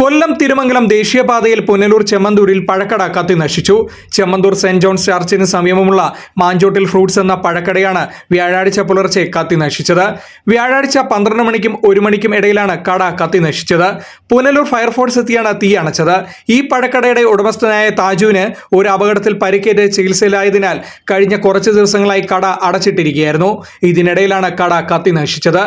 കൊല്ലം തിരുമംഗലം ദേശീയപാതയിൽ പുനലൂർ ചെമ്മന്തൂരിൽ പഴക്കട കത്തി നശിച്ചു. ചെമ്മന്തൂർ സെന്റ് ജോൺസ് ചർച്ചിന് സമീപമുള്ള മാഞ്ചോട്ടിൽ ഫ്രൂട്ട്സ് എന്ന പഴക്കടയാണ് വ്യാഴാഴ്ച പുലർച്ചെ കത്തി നശിച്ചത്. വ്യാഴാഴ്ച 12 മണിക്കും 1 മണിക്കും ഇടയിലാണ് കട കത്തി നശിച്ചത്. പുനലൂർ ഫയർഫോഴ്സ് എത്തിയാണ് തീ അണച്ചത്. ഈ പഴക്കടയുടെ ഉടമസ്ഥനായ താജുവിന് ഒരു അപകടത്തിൽ പരിക്കേറ്റ് ചികിത്സയിലായതിനാൽ കഴിഞ്ഞ കുറച്ച് ദിവസങ്ങളായി കട അടച്ചിട്ടിരിക്കുകയായിരുന്നു. ഇതിനിടയിലാണ് കട കത്തി നശിച്ചത്.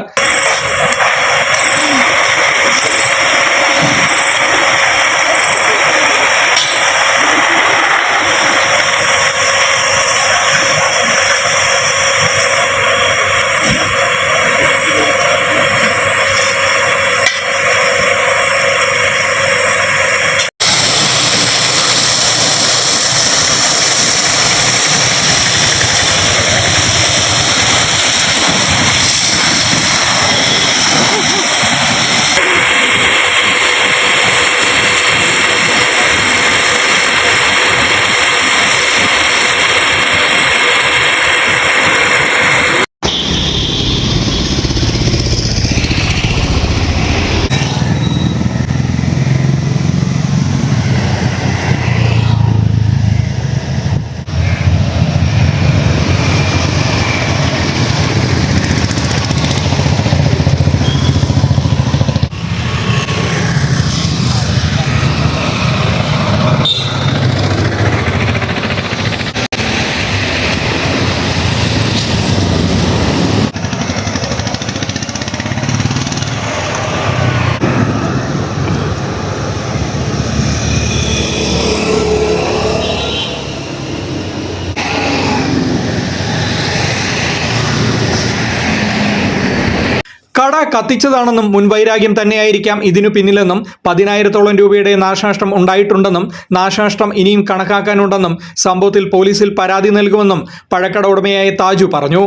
കട കത്തിച്ചതാണെന്നും മുൻവൈരാഗ്യം തന്നെയായിരിക്കാം ഇതിനു പിന്നിലെന്നും 10,000-ഓളം രൂപയുടെ നാശനഷ്ടം ഉണ്ടായിട്ടുണ്ടെന്നും നാശനഷ്ടം ഇനിയും കണക്കാക്കാനുണ്ടെന്നും സംഭവത്തിൽ പോലീസിൽ പരാതി നൽകുമെന്നും പഴക്കട ഉടമയായ താജു പറഞ്ഞു.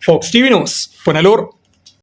Fox TV news, Punalur.